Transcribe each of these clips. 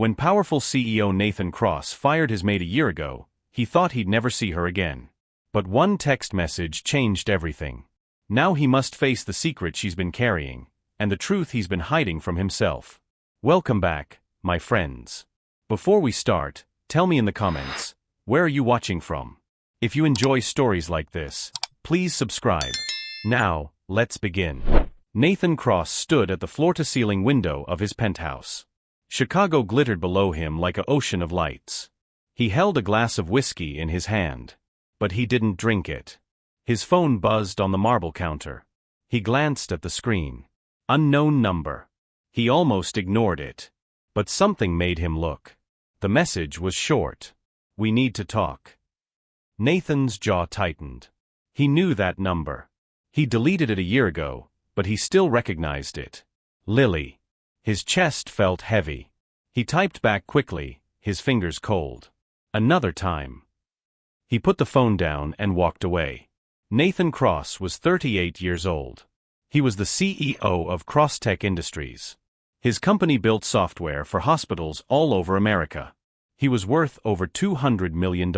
When powerful CEO Nathan Cross fired his maid a year ago, he thought he'd never see her again. But one text message changed everything. Now he must face the secret she's been carrying, and the truth he's been hiding from himself. Welcome back, my friends. Before we start, tell me in the comments, where are you watching from? If you enjoy stories like this, please subscribe. Now, let's begin. Nathan Cross stood at the floor-to-ceiling window of his penthouse. Chicago glittered below him like an ocean of lights. He held a glass of whiskey in his hand. But he didn't drink it. His phone buzzed on the marble counter. He glanced at the screen. Unknown number. He almost ignored it. But something made him look. The message was short. We need to talk. Nathan's jaw tightened. He knew that number. He deleted it a year ago, but he still recognized it. Lily. His chest felt heavy. He typed back quickly, his fingers cold. Another time. He put the phone down and walked away. Nathan Cross was 38 years old. He was the CEO of Crosstech Industries. His company built software for hospitals all over America. He was worth over $200 million.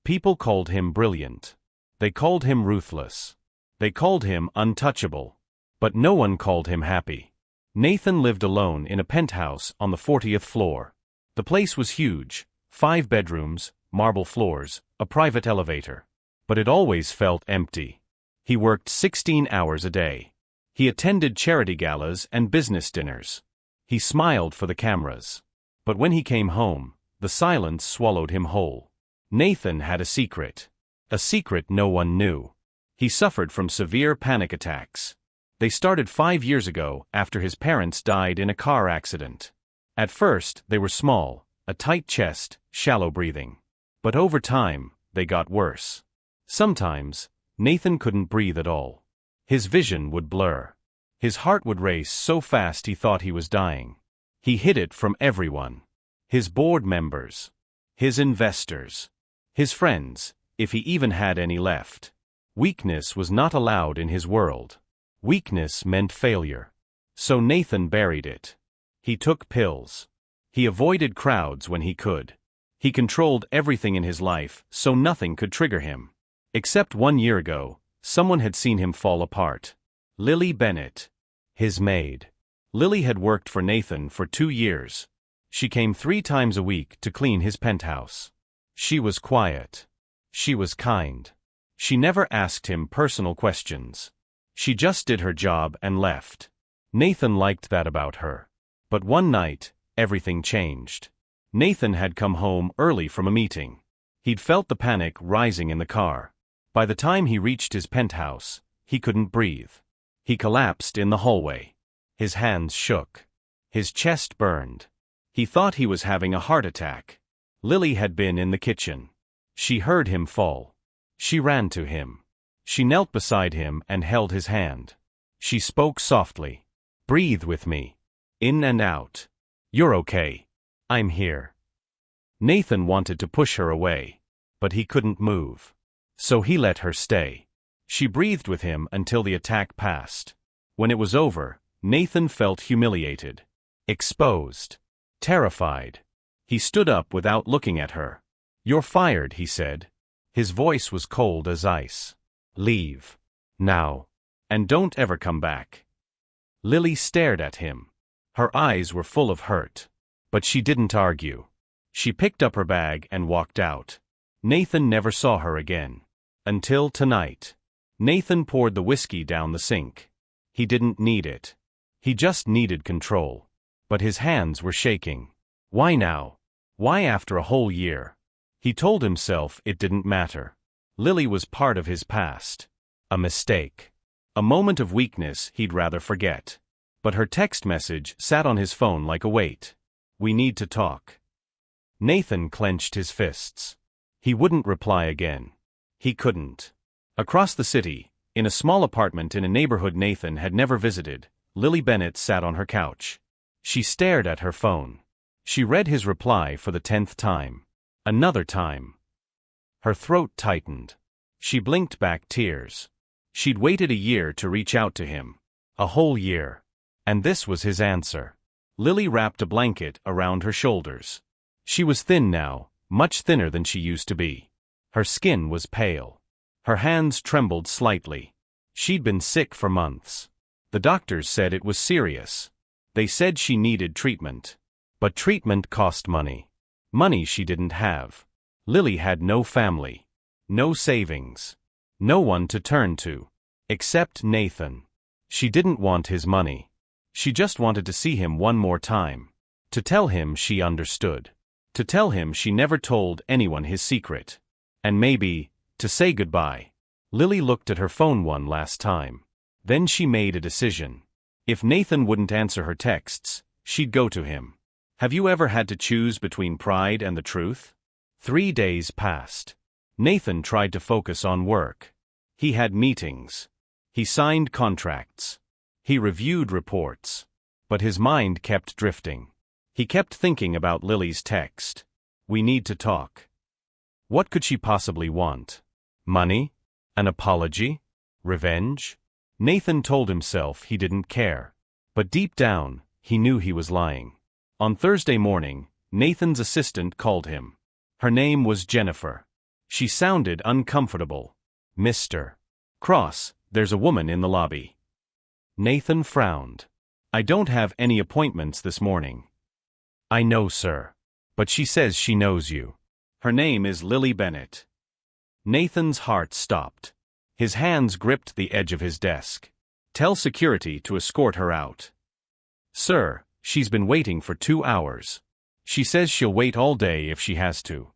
People called him brilliant. They called him ruthless. They called him untouchable. But no one called him happy. Nathan lived alone in a penthouse on the 40th floor. The place was huge, 5 bedrooms, marble floors, a private elevator. But it always felt empty. He worked 16 hours a day. He attended charity galas and business dinners. He smiled for the cameras. But when he came home, the silence swallowed him whole. Nathan had a secret. A secret no one knew. He suffered from severe panic attacks. They started 5 years ago after his parents died in a car accident. At first, they were small, a tight chest, shallow breathing. But over time, they got worse. Sometimes, Nathan couldn't breathe at all. His vision would blur. His heart would race so fast he thought he was dying. He hid it from everyone. His board members. His investors. His friends, if he even had any left. Weakness was not allowed in his world. Weakness meant failure. So Nathan buried it. He took pills. He avoided crowds when he could. He controlled everything in his life so nothing could trigger him. Except 1 year ago, someone had seen him fall apart. Lily Bennett. His maid. Lily had worked for Nathan for 2 years. She came 3 times a week to clean his penthouse. She was quiet. She was kind. She never asked him personal questions. She just did her job and left. Nathan liked that about her. But one night, everything changed. Nathan had come home early from a meeting. He'd felt the panic rising in the car. By the time he reached his penthouse, he couldn't breathe. He collapsed in the hallway. His hands shook. His chest burned. He thought he was having a heart attack. Lily had been in the kitchen. She heard him fall. She ran to him. She knelt beside him and held his hand. She spoke softly. "Breathe with me. In and out. You're okay. I'm here." Nathan wanted to push her away. But he couldn't move. So he let her stay. She breathed with him until the attack passed. When it was over, Nathan felt humiliated. Exposed. Terrified. He stood up without looking at her. "You're fired," he said. His voice was cold as ice. "Leave. Now. And don't ever come back." Lily stared at him. Her eyes were full of hurt. But she didn't argue. She picked up her bag and walked out. Nathan never saw her again. Until tonight. Nathan poured the whiskey down the sink. He didn't need it. He just needed control. But his hands were shaking. Why now? Why after a whole year? He told himself it didn't matter. Lily was part of his past. A mistake. A moment of weakness he'd rather forget. But her text message sat on his phone like a weight. "We need to talk." Nathan clenched his fists. He wouldn't reply again. He couldn't. Across the city, in a small apartment in a neighborhood Nathan had never visited, Lily Bennett sat on her couch. She stared at her phone. She read his reply for the 10th time. Another time. Her throat tightened. She blinked back tears. She'd waited a year to reach out to him. A whole year. And this was his answer. Lily wrapped a blanket around her shoulders. She was thin now, much thinner than she used to be. Her skin was pale. Her hands trembled slightly. She'd been sick for months. The doctors said it was serious. They said she needed treatment. But treatment cost money. Money she didn't have. Lily had no family. No savings. No one to turn to. Except Nathan. She didn't want his money. She just wanted to see him one more time. To tell him she understood. To tell him she never told anyone his secret. And maybe, to say goodbye. Lily looked at her phone one last time. Then she made a decision. If Nathan wouldn't answer her texts, she'd go to him. Have you ever had to choose between pride and the truth? 3 days passed. Nathan tried to focus on work. He had meetings. He signed contracts. He reviewed reports. But his mind kept drifting. He kept thinking about Lily's text. We need to talk. What could she possibly want? Money? An apology? Revenge? Nathan told himself he didn't care. But deep down, he knew he was lying. On Thursday morning, Nathan's assistant called him. Her name was Jennifer. She sounded uncomfortable. Mr. Cross, there's a woman in the lobby. Nathan frowned. I don't have any appointments this morning. I know, sir. But she says she knows you. Her name is Lily Bennett. Nathan's heart stopped. His hands gripped the edge of his desk. Tell security to escort her out. Sir, she's been waiting for 2 hours. She says she'll wait all day if she has to.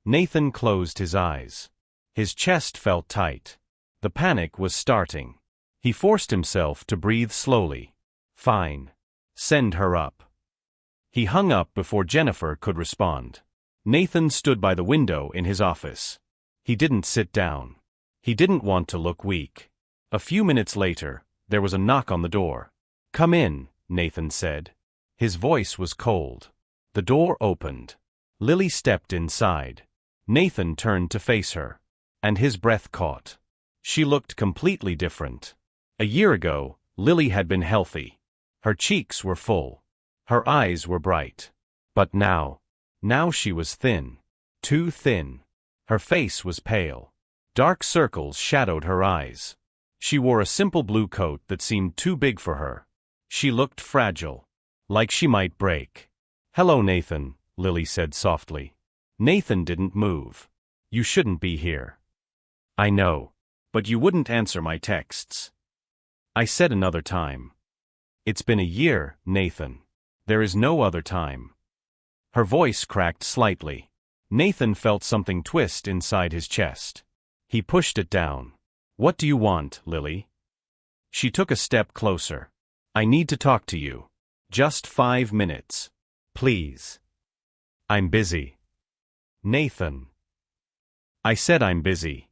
Nathan closed his eyes. His chest felt tight. The panic was starting. He forced himself to breathe slowly. Fine. Send her up. He hung up before Jennifer could respond. Nathan stood by the window in his office. He didn't sit down. He didn't want to look weak. A few minutes later, there was a knock on the door. Come in, Nathan said. His voice was cold. The door opened. Lily stepped inside. Nathan turned to face her. And his breath caught. She looked completely different. A year ago, Lily had been healthy. Her cheeks were full. Her eyes were bright. But now she was thin. Too thin. Her face was pale. Dark circles shadowed her eyes. She wore a simple blue coat that seemed too big for her. She looked fragile. Like she might break. Hello, Nathan, Lily said softly. Nathan didn't move. You shouldn't be here. I know. But you wouldn't answer my texts. I said another time. It's been a year, Nathan. There is no other time. Her voice cracked slightly. Nathan felt something twist inside his chest. He pushed it down. What do you want, Lily? She took a step closer. I need to talk to you. Just 5 minutes. Please. I'm busy. Nathan. I said I'm busy.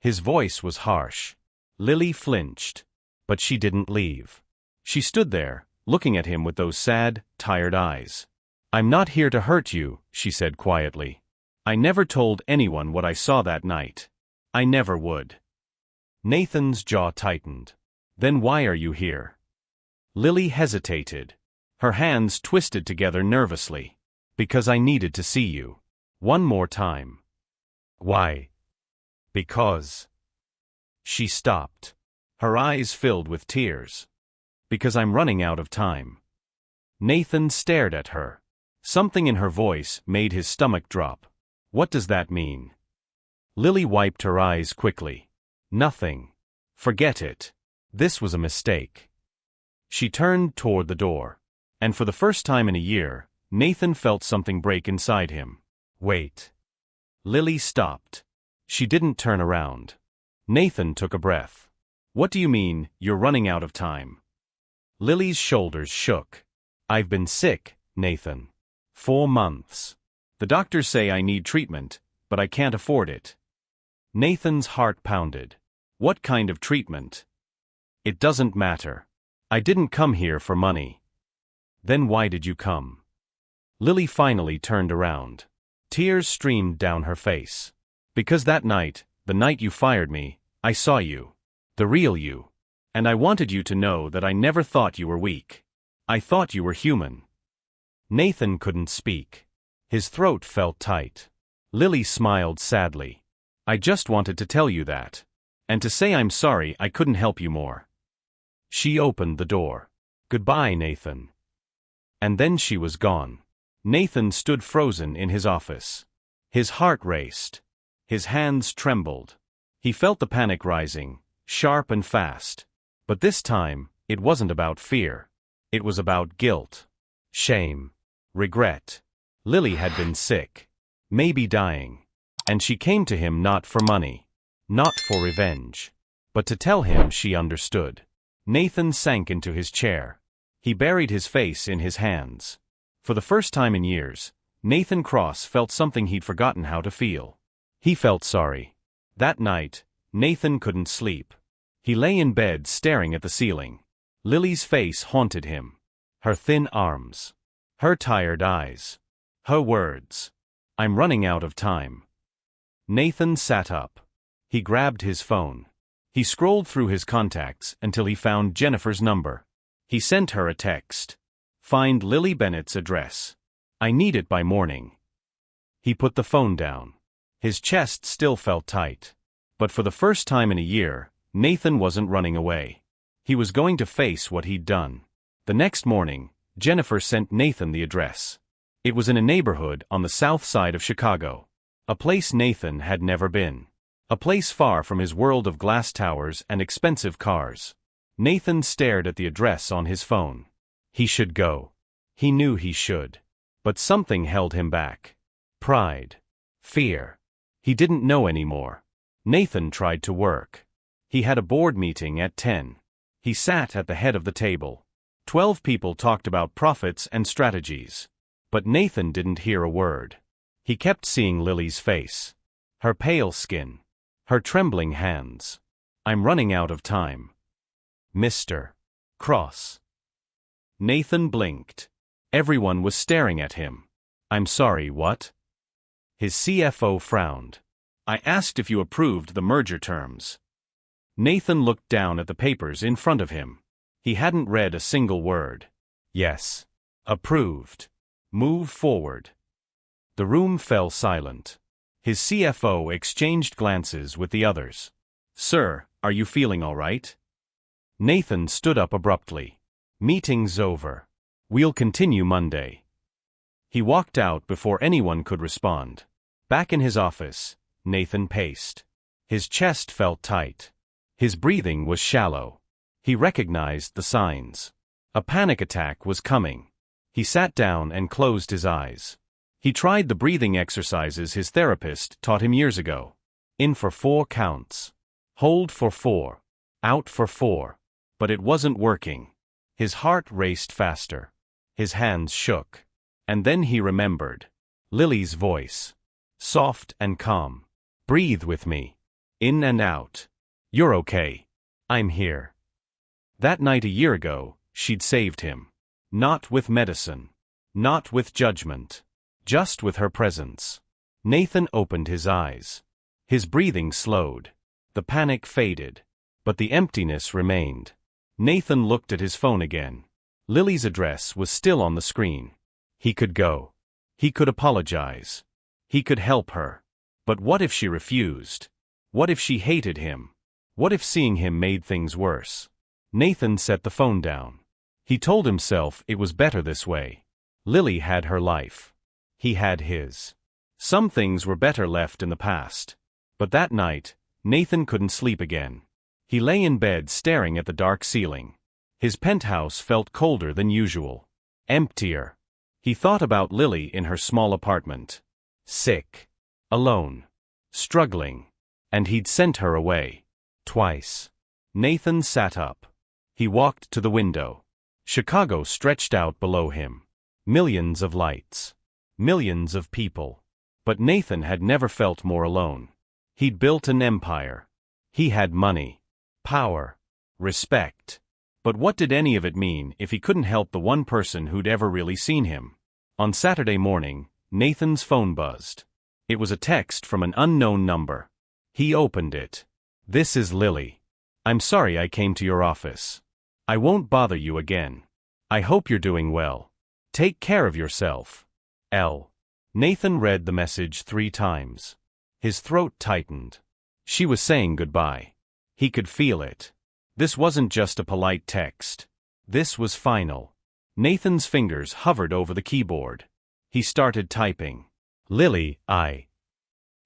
His voice was harsh. Lily flinched. But she didn't leave. She stood there, looking at him with those sad, tired eyes. I'm not here to hurt you, she said quietly. I never told anyone what I saw that night. I never would. Nathan's jaw tightened. Then why are you here? Lily hesitated. Her hands twisted together nervously. Because I needed to see you. One more time. Why? Because. She stopped. Her eyes filled with tears. Because I'm running out of time. Nathan stared at her. Something in her voice made his stomach drop. What does that mean? Lily wiped her eyes quickly. Nothing. Forget it. This was a mistake. She turned toward the door. And for the first time in a year, Nathan felt something break inside him. Wait. Lily stopped. She didn't turn around. Nathan took a breath. What do you mean, you're running out of time? Lily's shoulders shook. I've been sick, Nathan. 4 months. The doctors say I need treatment, but I can't afford it. Nathan's heart pounded. What kind of treatment? It doesn't matter. I didn't come here for money. Then why did you come? Lily finally turned around. Tears streamed down her face. Because that night, the night you fired me, I saw you. The real you. And I wanted you to know that I never thought you were weak. I thought you were human. Nathan couldn't speak. His throat felt tight. Lily smiled sadly. I just wanted to tell you that. And to say I'm sorry I couldn't help you more. She opened the door. Goodbye, Nathan. And then she was gone. Nathan stood frozen in his office. His heart raced. His hands trembled. He felt the panic rising, sharp and fast. But this time, it wasn't about fear. It was about guilt, shame, regret. Lily had been sick, maybe dying. And she came to him not for money, not for revenge, but to tell him she understood. Nathan sank into his chair. He buried his face in his hands. For the first time in years, Nathan Cross felt something he'd forgotten how to feel. He felt sorry. That night, Nathan couldn't sleep. He lay in bed staring at the ceiling. Lily's face haunted him. Her thin arms. Her tired eyes. Her words. I'm running out of time. Nathan sat up. He grabbed his phone. He scrolled through his contacts until he found Jennifer's number. He sent her a text. Find Lily Bennett's address. I need it by morning. He put the phone down. His chest still felt tight. But for the first time in a year, Nathan wasn't running away. He was going to face what he'd done. The next morning, Jennifer sent Nathan the address. It was in a neighborhood on the south side of Chicago. A place Nathan had never been. A place far from his world of glass towers and expensive cars. Nathan stared at the address on his phone. He should go. He knew he should. But something held him back. Pride. Fear. He didn't know anymore. Nathan tried to work. He had a board meeting at 10. He sat at the head of the table. 12 people talked about profits and strategies. But Nathan didn't hear a word. He kept seeing Lily's face. Her pale skin. Her trembling hands. I'm running out of time. Mr. Cross. Nathan blinked. Everyone was staring at him. I'm sorry, what? His CFO frowned. I asked if you approved the merger terms. Nathan looked down at the papers in front of him. He hadn't read a single word. Yes. Approved. Move forward. The room fell silent. His CFO exchanged glances with the others. Sir, are you feeling all right? Nathan stood up abruptly. Meeting's over. We'll continue Monday. He walked out before anyone could respond. Back in his office, Nathan paced. His chest felt tight. His breathing was shallow. He recognized the signs. A panic attack was coming. He sat down and closed his eyes. He tried the breathing exercises his therapist taught him years ago. In for 4 counts. Hold for 4. Out for 4. But it wasn't working. His heart raced faster. His hands shook. And then he remembered. Lily's voice. Soft and calm. Breathe with me. In and out. You're okay. I'm here. That night a year ago, she'd saved him. Not with medicine. Not with judgment. Just with her presence. Nathan opened his eyes. His breathing slowed. The panic faded. But the emptiness remained. Nathan looked at his phone again. Lily's address was still on the screen. He could go. He could apologize. He could help her. But what if she refused? What if she hated him? What if seeing him made things worse? Nathan set the phone down. He told himself it was better this way. Lily had her life. He had his. Some things were better left in the past. But that night, Nathan couldn't sleep again. He lay in bed staring at the dark ceiling. His penthouse felt colder than usual. Emptier. He thought about Lily in her small apartment. Sick. Alone. Struggling. And he'd sent her away. Twice. Nathan sat up. He walked to the window. Chicago stretched out below him. Millions of lights. Millions of people. But Nathan had never felt more alone. He'd built an empire. He had money. Power. Respect. But what did any of it mean if he couldn't help the one person who'd ever really seen him? On Saturday morning, Nathan's phone buzzed. It was a text from an unknown number. He opened it. This is Lily. I'm sorry I came to your office. I won't bother you again. I hope you're doing well. Take care of yourself. L. Nathan read the message 3 times. His throat tightened. She was saying goodbye. He could feel it. This wasn't just a polite text. This was final. Nathan's fingers hovered over the keyboard. He started typing. Lily,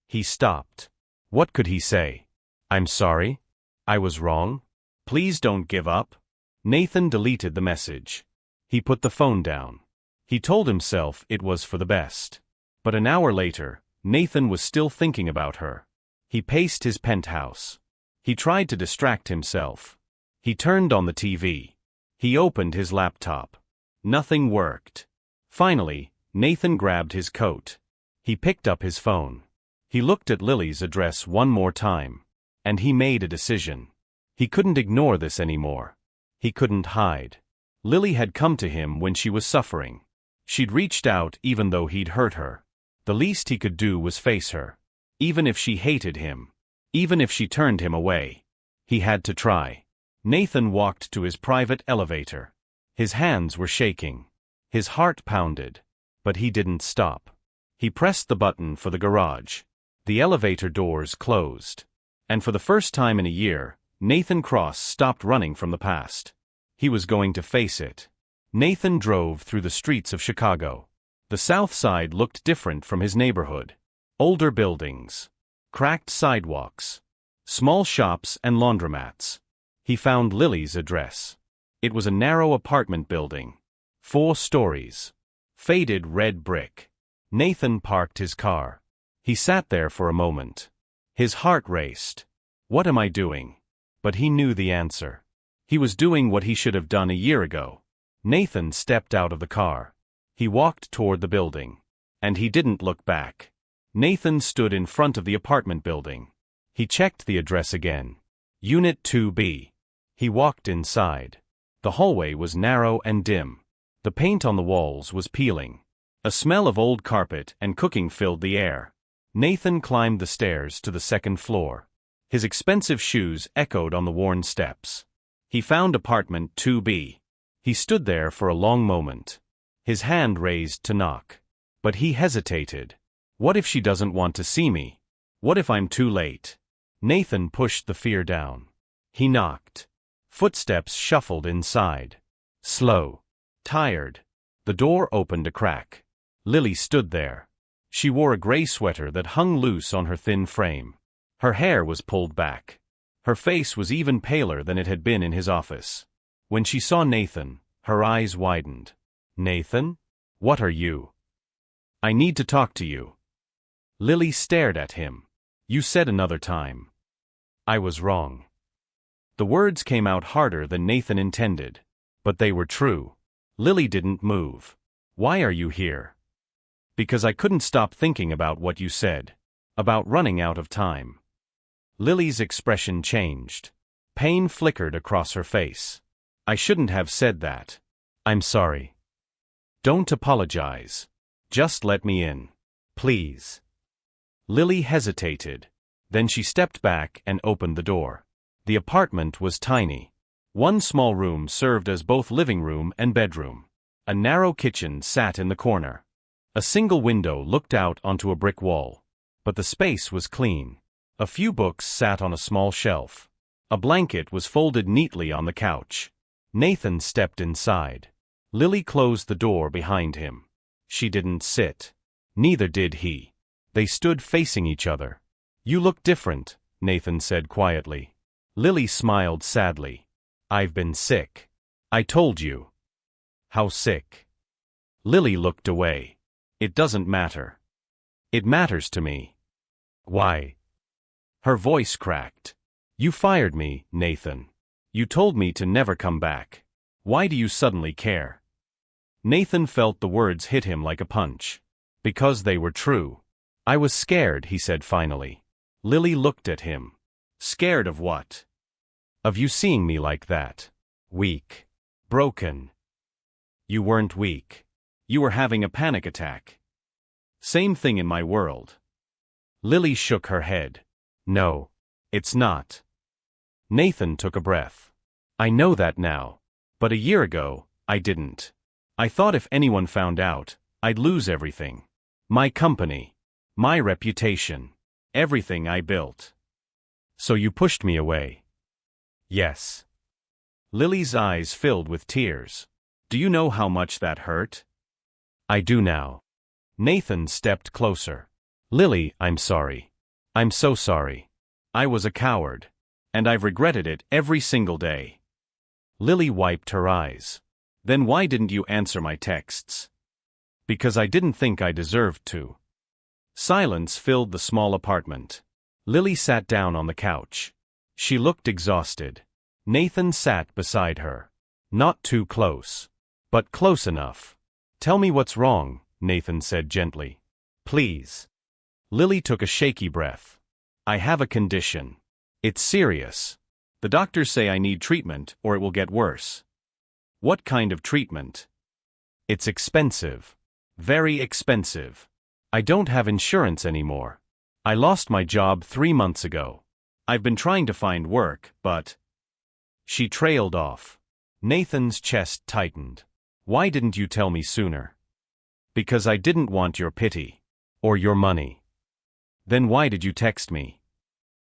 He stopped. What could he say? I'm sorry? I was wrong? Please don't give up. Nathan deleted the message. He put the phone down. He told himself it was for the best. But an hour later, Nathan was still thinking about her. He paced his penthouse. He tried to distract himself. He turned on the TV. He opened his laptop. Nothing worked. Finally, Nathan grabbed his coat. He picked up his phone. He looked at Lily's address one more time. And he made a decision. He couldn't ignore this anymore. He couldn't hide. Lily had come to him when she was suffering. She'd reached out even though he'd hurt her. The least he could do was face her. Even if she hated him. Even if she turned him away. He had to try. Nathan walked to his private elevator. His hands were shaking. His heart pounded. But he didn't stop. He pressed the button for the garage. The elevator doors closed. And for the first time in a year, Nathan Cross stopped running from the past. He was going to face it. Nathan drove through the streets of Chicago. The South Side looked different from his neighborhood. Older buildings. Cracked sidewalks. Small shops and laundromats. He found Lily's address. It was a narrow apartment building. 4 stories. Faded red brick. Nathan parked his car. He sat there for a moment. His heart raced. What am I doing? But he knew the answer. He was doing what he should have done a year ago. Nathan stepped out of the car. He walked toward the building. And he didn't look back. Nathan stood in front of the apartment building. He checked the address again. Unit 2B. He walked inside. The hallway was narrow and dim. The paint on the walls was peeling. A smell of old carpet and cooking filled the air. Nathan climbed the stairs to the 2nd floor. His expensive shoes echoed on the worn steps. He found apartment 2B. He stood there for a long moment. His hand raised to knock. But he hesitated. What if she doesn't want to see me? What if I'm too late? Nathan pushed the fear down. He knocked. Footsteps shuffled inside. Slow. Tired. The door opened a crack. Lily stood there. She wore a gray sweater that hung loose on her thin frame. Her hair was pulled back. Her face was even paler than it had been in his office. When she saw Nathan, her eyes widened. Nathan? What are you? I need to talk to you. Lily stared at him. You said another time. I was wrong. The words came out harder than Nathan intended. But they were true. Lily didn't move. Why are you here? Because I couldn't stop thinking about what you said. About running out of time. Lily's expression changed. Pain flickered across her face. I shouldn't have said that. I'm sorry. Don't apologize. Just let me in. Please. Lily hesitated. Then she stepped back and opened the door. The apartment was tiny. One small room served as both living room and bedroom. A narrow kitchen sat in the corner. A single window looked out onto a brick wall. But the space was clean. A few books sat on a small shelf. A blanket was folded neatly on the couch. Nathan stepped inside. Lily closed the door behind him. She didn't sit. Neither did he. They stood facing each other. You look different, Nathan said quietly. Lily smiled sadly. I've been sick. I told you. How sick? Lily looked away. It doesn't matter. It matters to me. Why? Her voice cracked. You fired me, Nathan. You told me to never come back. Why do you suddenly care? Nathan felt the words hit him like a punch. Because they were true. I was scared, he said finally. Lily looked at him. Scared of what? Of you seeing me like that. Weak. Broken. You weren't weak. You were having a panic attack. Same thing in my world. Lily shook her head. No. It's not. Nathan took a breath. I know that now. But a year ago, I didn't. I thought if anyone found out, I'd lose everything. My company. My reputation. Everything I built. So you pushed me away. Yes. Lily's eyes filled with tears. Do you know how much that hurt? I do now. Nathan stepped closer. Lily, I'm sorry. I'm so sorry. I was a coward. And I've regretted it every single day. Lily wiped her eyes. Then why didn't you answer my texts? Because I didn't think I deserved to. Silence filled the small apartment. Lily sat down on the couch. She looked exhausted. Nathan sat beside her. Not too close. But close enough. Tell me what's wrong, Nathan said gently. Please. Lily took a shaky breath. I have a condition. It's serious. The doctors say I need treatment or it will get worse. What kind of treatment? It's expensive. Very expensive. I don't have insurance anymore. I lost my job 3 months ago. I've been trying to find work, but... She trailed off. Nathan's chest tightened. Why didn't you tell me sooner? Because I didn't want your pity. Or your money. Then why did you text me?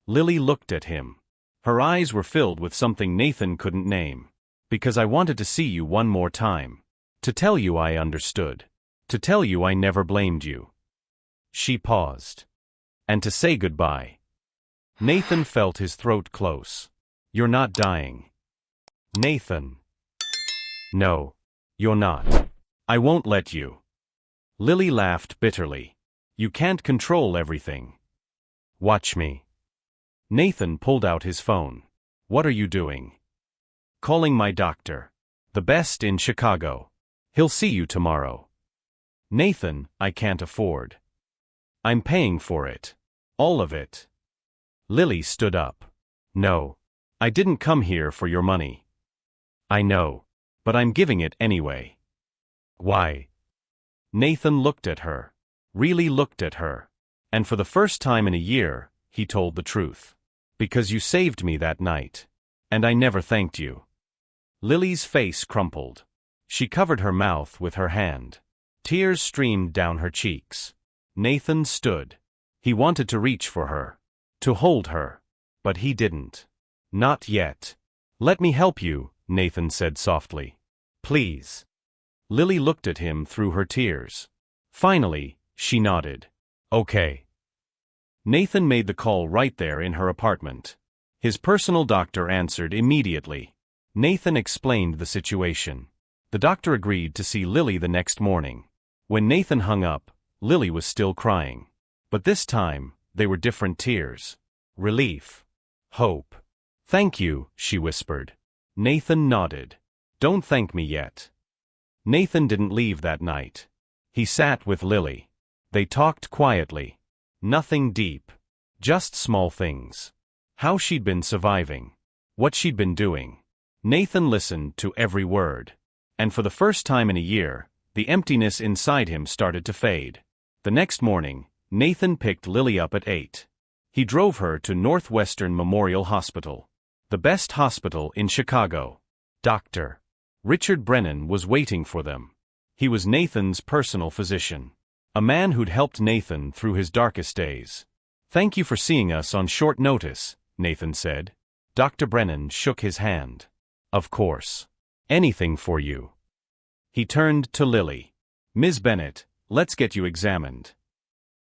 Lily looked at him. Her eyes were filled with something Nathan couldn't name. Because I wanted to see you one more time. To tell you I understood. To tell you I never blamed you. She paused. And to say goodbye. Nathan felt his throat close. You're not dying. Nathan. No. You're not. I won't let you. Lily laughed bitterly. You can't control everything. Watch me. Nathan pulled out his phone. What are you doing? Calling my doctor. The best in Chicago. He'll see you tomorrow. Nathan, I can't afford. I'm paying for it. All of it. Lily stood up. No. I didn't come here for your money. I know. But I'm giving it anyway. Why? Nathan looked at her. Really looked at her. And for the first time in a year, he told the truth. Because you saved me that night. And I never thanked you. Lily's face crumpled. She covered her mouth with her hand. Tears streamed down her cheeks. Nathan stood. He wanted to reach for her. To hold her. But he didn't. Not yet. Let me help you, Nathan said softly. Please. Lily looked at him through her tears. Finally, she nodded. Okay. Nathan made the call right there in her apartment. His personal doctor answered immediately. Nathan explained the situation. The doctor agreed to see Lily the next morning. When Nathan hung up, Lily was still crying. But this time, they were different tears. Relief. Hope. Thank you, she whispered. Nathan nodded. Don't thank me yet. Nathan didn't leave that night. He sat with Lily. They talked quietly. Nothing deep. Just small things. How she'd been surviving. What she'd been doing. Nathan listened to every word. And for the first time in a year, the emptiness inside him started to fade. The next morning, Nathan picked Lily up at 8. He drove her to Northwestern Memorial Hospital. The best hospital in Chicago. Dr. Richard Brennan was waiting for them. He was Nathan's personal physician. A man who'd helped Nathan through his darkest days. Thank you for seeing us on short notice, Nathan said. Dr. Brennan shook his hand. Of course. Anything for you. He turned to Lily. Ms. Bennett, let's get you examined.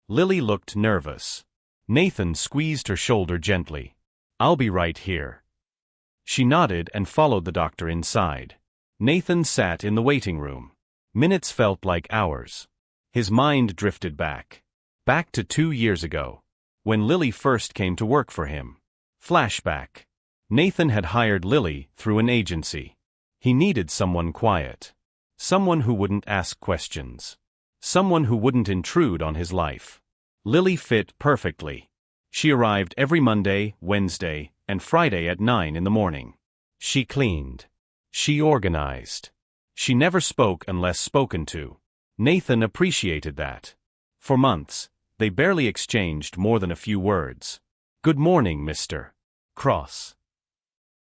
Lily looked nervous. Nathan squeezed her shoulder gently. I'll be right here. She nodded and followed the doctor inside. Nathan sat in the waiting room. Minutes felt like hours. His mind drifted back. Back to 2 years ago. When Lily first came to work for him. Flashback. Nathan had hired Lily through an agency. He needed someone quiet. Someone who wouldn't ask questions. Someone who wouldn't intrude on his life. Lily fit perfectly. She arrived every Monday, Wednesday, and Friday at 9 in the morning. She cleaned. She organized. She never spoke unless spoken to. Nathan appreciated that. For months, they barely exchanged more than a few words. Good morning, Mr. Cross.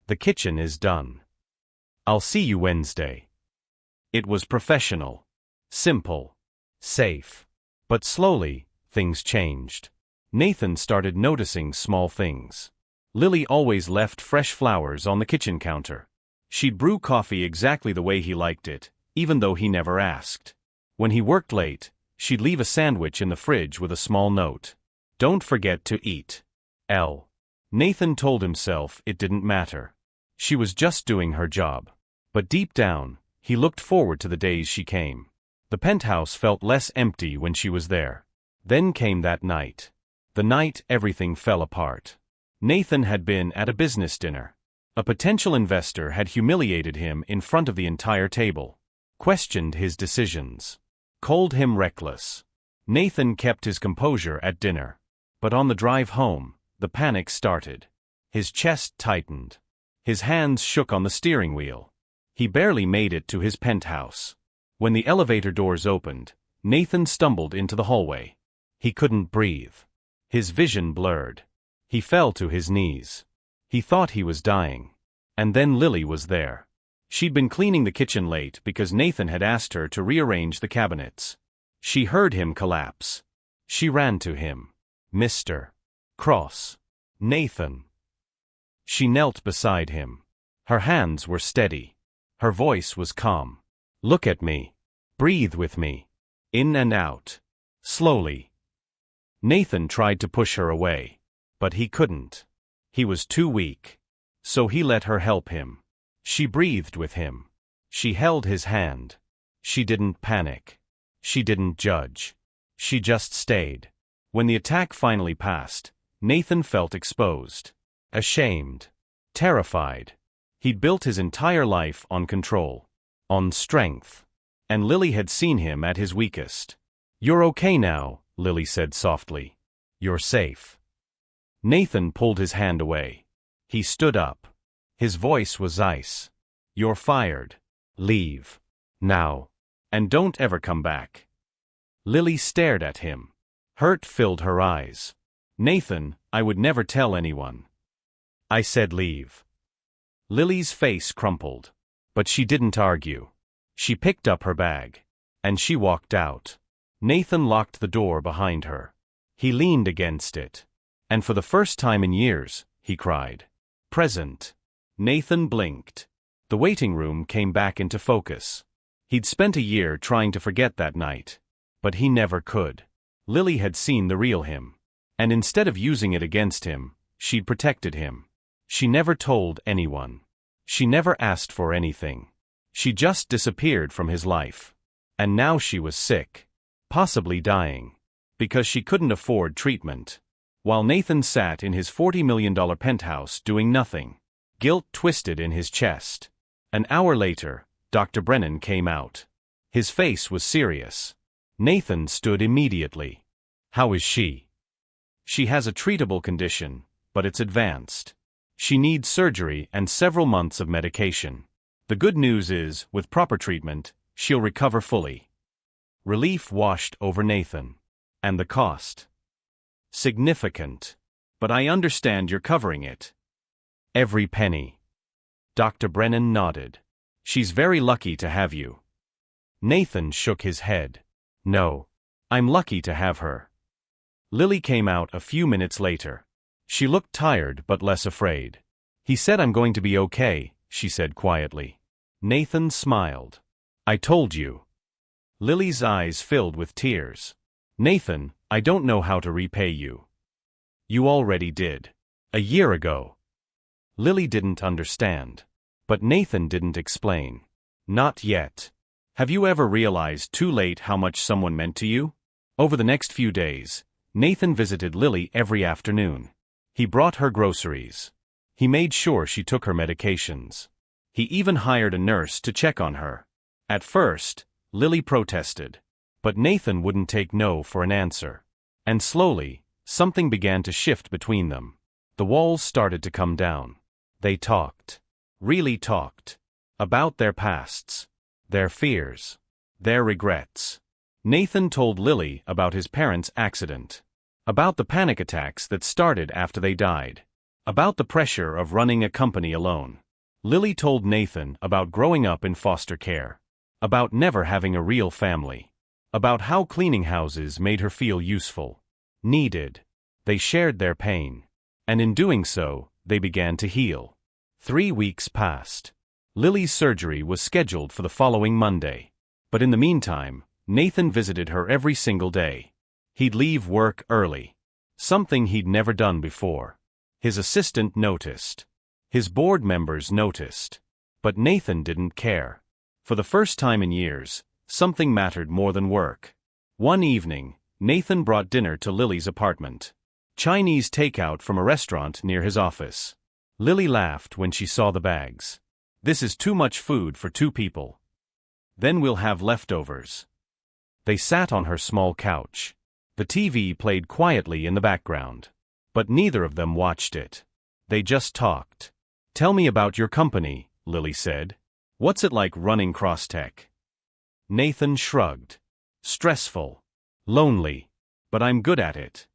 The kitchen is done. I'll see you Wednesday. It was professional, simple, safe. But slowly, things changed. Nathan started noticing small things. Lily always left fresh flowers on the kitchen counter. She'd brew coffee exactly the way he liked it, even though he never asked. When he worked late, she'd leave a sandwich in the fridge with a small note. "Don't forget to eat. L." Nathan told himself it didn't matter. She was just doing her job. But deep down, he looked forward to the days she came. The penthouse felt less empty when she was there. Then came that night. The night everything fell apart. Nathan had been at a business dinner. A potential investor had humiliated him in front of the entire table, questioned his decisions, called him reckless. Nathan kept his composure at dinner. But on the drive home, the panic started. His chest tightened. His hands shook on the steering wheel. He barely made it to his penthouse. When the elevator doors opened, Nathan stumbled into the hallway. He couldn't breathe. His vision blurred. He fell to his knees. He thought he was dying. And then Lily was there. She'd been cleaning the kitchen late because Nathan had asked her to rearrange the cabinets. She heard him collapse. She ran to him. "Mr. Cross. Nathan." She knelt beside him. Her hands were steady. Her voice was calm. "Look at me. Breathe with me. In and out. Slowly." Nathan tried to push her away. But he couldn't. He was too weak. So he let her help him. She breathed with him. She held his hand. She didn't panic. She didn't judge. She just stayed. When the attack finally passed, Nathan felt exposed. Ashamed. Terrified. He'd built his entire life on control. On strength. And Lily had seen him at his weakest. "You're okay now," Lily said softly. "You're safe." Nathan pulled his hand away. He stood up. His voice was ice. "You're fired. Leave. Now. And don't ever come back." Lily stared at him. Hurt filled her eyes. "Nathan, I would never tell anyone. I said leave." Lily's face crumpled. But she didn't argue. She picked up her bag. And she walked out. Nathan locked the door behind her. He leaned against it. And for the first time in years, he cried. "Present." Nathan blinked. The waiting room came back into focus. He'd spent a year trying to forget that night. But he never could. Lily had seen the real him. And instead of using it against him, she'd protected him. She never told anyone. She never asked for anything. She just disappeared from his life. And now she was sick. Possibly dying. Because she couldn't afford treatment. While Nathan sat in his $40 million penthouse doing nothing. Guilt twisted in his chest. An hour later, Dr. Brennan came out. His face was serious. Nathan stood immediately. "How is she?" "She has a treatable condition, but it's advanced. She needs surgery and several months of medication. The good news is, with proper treatment, she'll recover fully." Relief washed over Nathan. "And the cost?" "Significant. But I understand you're covering it." "Every penny." Dr. Brennan nodded. "She's very lucky to have you." Nathan shook his head. "No. I'm lucky to have her." Lily came out a few minutes later. She looked tired but less afraid. "He said I'm going to be okay," she said quietly. Nathan smiled. "I told you." Lily's eyes filled with tears. "Nathan, I don't know how to repay you." "You already did. A year ago." Lily didn't understand. But Nathan didn't explain. "Not yet. Have you ever realized too late how much someone meant to you?" Over the next few days, Nathan visited Lily every afternoon. He brought her groceries. He made sure she took her medications. He even hired a nurse to check on her. At first, Lily protested. But Nathan wouldn't take no for an answer. And slowly, something began to shift between them. The walls started to come down. They talked. Really talked. About their pasts. Their fears. Their regrets. Nathan told Lily about his parents' accident. About the panic attacks that started after they died. About the pressure of running a company alone. Lily told Nathan about growing up in foster care. About never having a real family. About how cleaning houses made her feel useful. Needed. They shared their pain. And in doing so, they began to heal. 3 weeks passed. Lily's surgery was scheduled for the following Monday. But in the meantime, Nathan visited her every single day. He'd leave work early. Something he'd never done before. His assistant noticed. His board members noticed. But Nathan didn't care. For the first time in years, something mattered more than work. One evening, Nathan brought dinner to Lily's apartment. Chinese takeout from a restaurant near his office. Lily laughed when she saw the bags. "This is too much food for 2 people. Then we'll have leftovers." They sat on her small couch. The TV played quietly in the background. But neither of them watched it. They just talked. "Tell me about your company," Lily said. "What's it like running Crosstech?" Nathan shrugged. "Stressful. Lonely. But I'm good at it."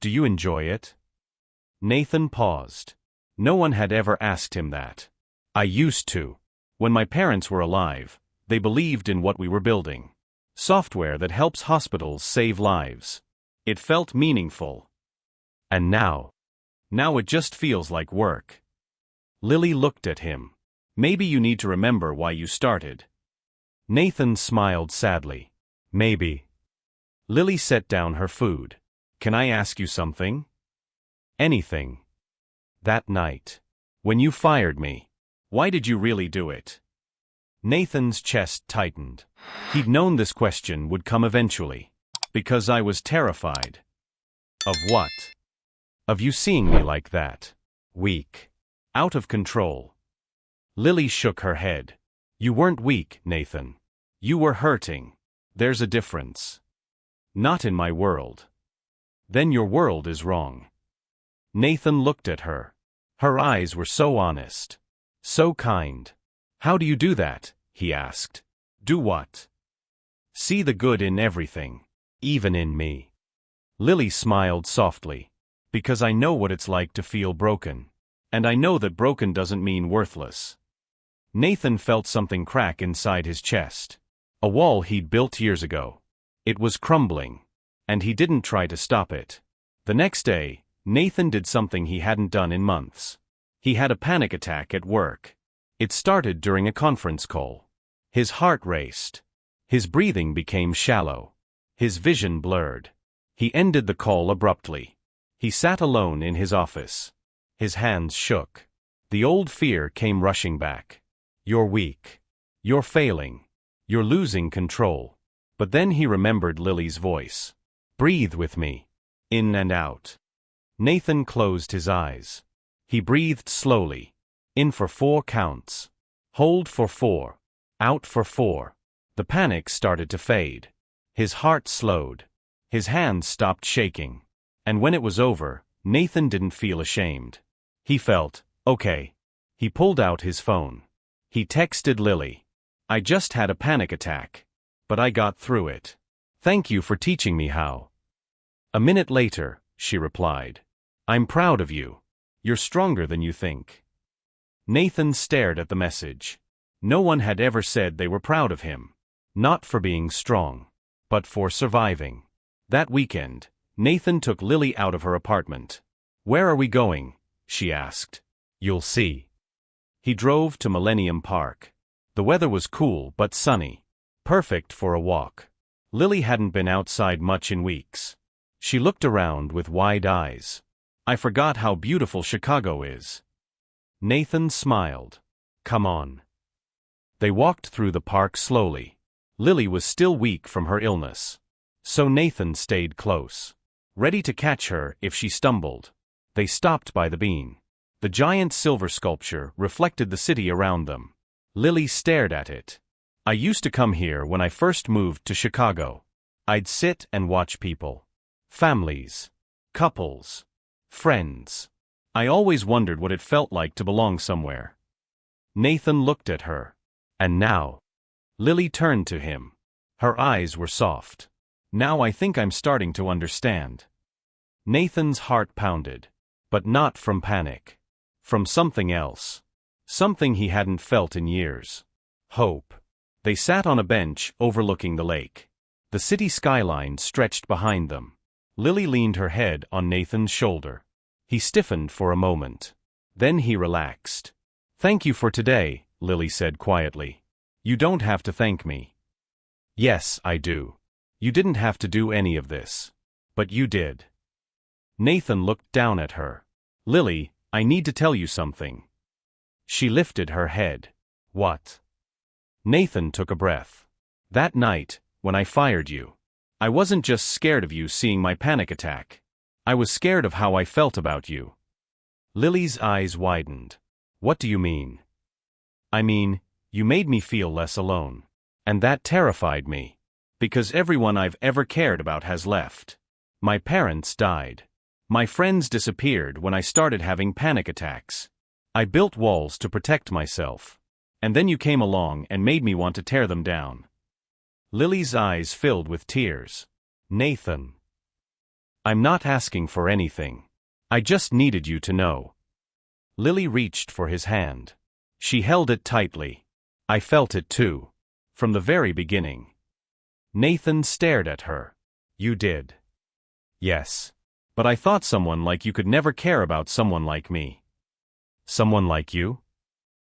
"Do you enjoy it?" Nathan paused. No one had ever asked him that. "I used to. When my parents were alive, they believed in what we were building. Software that helps hospitals save lives. It felt meaningful. And now it just feels like work." Lily looked at him. "Maybe you need to remember why you started." Nathan smiled sadly. "Maybe." Lily set down her food. "Can I ask you something?" "Anything." "That night. When you fired me. Why did you really do it?" Nathan's chest tightened. He'd known this question would come eventually. "Because I was terrified." "Of what?" "Of you seeing me like that. Weak. Out of control." Lily shook her head. "You weren't weak, Nathan. You were hurting. There's a difference." "Not in my world." "Then your world is wrong." Nathan looked at her. Her eyes were so honest. So kind. "How do you do that?" he asked. "Do what?" "See the good in everything. Even in me." Lily smiled softly. "Because I know what it's like to feel broken. And I know that broken doesn't mean worthless." Nathan felt something crack inside his chest. A wall he'd built years ago. It was crumbling. And he didn't try to stop it. The next day, Nathan did something he hadn't done in months. He had a panic attack at work. It started during a conference call. His heart raced. His breathing became shallow. His vision blurred. He ended the call abruptly. He sat alone in his office. His hands shook. The old fear came rushing back. "You're weak. You're failing. You're losing control." But then he remembered Lily's voice. "Breathe with me. In and out." Nathan closed his eyes. He breathed slowly. In for 4 counts. Hold for 4. Out for 4. The panic started to fade. His heart slowed. His hands stopped shaking. And when it was over, Nathan didn't feel ashamed. He felt, okay. He pulled out his phone. He texted Lily. "I just had a panic attack. But I got through it. Thank you for teaching me how." A minute later, she replied. "I'm proud of you. You're stronger than you think." Nathan stared at the message. No one had ever said they were proud of him. Not for being strong, but for surviving. That weekend, Nathan took Lily out of her apartment. "Where are we going?" she asked. "You'll see." He drove to Millennium Park. The weather was cool but sunny. Perfect for a walk. Lily hadn't been outside much in weeks. She looked around with wide eyes. "I forgot how beautiful Chicago is." Nathan smiled. "Come on." They walked through the park slowly. Lily was still weak from her illness. So Nathan stayed close, ready to catch her if she stumbled. They stopped by the bean. The giant silver sculpture reflected the city around them. Lily stared at it. "I used to come here when I first moved to Chicago. I'd sit and watch people. Families. Couples. Friends. I always wondered what it felt like to belong somewhere." Nathan looked at her. "And now?" Lily turned to him. Her eyes were soft. "Now I think I'm starting to understand." Nathan's heart pounded. But not from panic. From something else. Something he hadn't felt in years. Hope. They sat on a bench overlooking the lake. The city skyline stretched behind them. Lily leaned her head on Nathan's shoulder. He stiffened for a moment. Then he relaxed. "Thank you for today," Lily said quietly. "You don't have to thank me." "Yes, I do. You didn't have to do any of this. But you did." Nathan looked down at her. "Lily, I need to tell you something." She lifted her head. "What?" Nathan took a breath. "That night, when I fired you, I wasn't just scared of you seeing my panic attack. I was scared of how I felt about you." Lily's eyes widened. "What do you mean?" "I mean, you made me feel less alone. And that terrified me. Because everyone I've ever cared about has left. My parents died. My friends disappeared when I started having panic attacks. I built walls to protect myself. And then you came along and made me want to tear them down." Lily's eyes filled with tears. "Nathan, I'm not asking for anything. I just needed you to know." Lily reached for his hand. She held it tightly. "I felt it too. From the very beginning." Nathan stared at her. "You did?" "Yes. But I thought someone like you could never care about someone like me." "Someone like you?"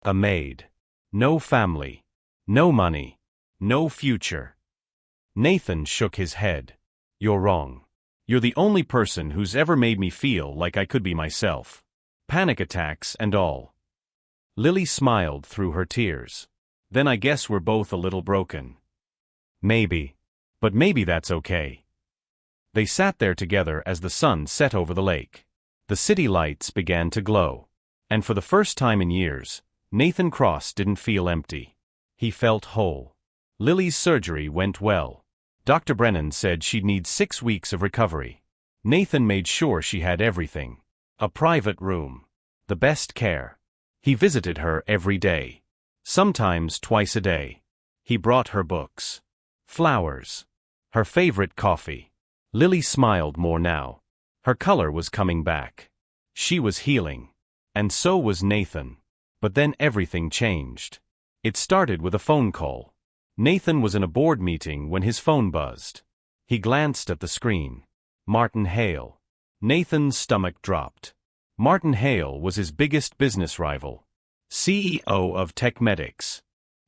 "A maid. No family. No money. No future." Nathan shook his head. "You're wrong. You're the only person who's ever made me feel like I could be myself. Panic attacks and all." Lily smiled through her tears. "Then I guess we're both a little broken." "Maybe. But maybe that's okay." They sat there together as the sun set over the lake. The city lights began to glow. And for the first time in years, Nathan Cross didn't feel empty. He felt whole. Lily's surgery went well. Dr. Brennan said she'd need 6 weeks of recovery. Nathan made sure she had everything. A private room. The best care. He visited her every day. Sometimes twice a day. He brought her books. Flowers. Her favorite coffee. Lily smiled more now. Her color was coming back. She was healing. And so was Nathan. But then everything changed. It started with a phone call. Nathan was in a board meeting when his phone buzzed. He glanced at the screen. Martin Hale. Nathan's stomach dropped. Martin Hale was his biggest business rival. CEO of TechMedics.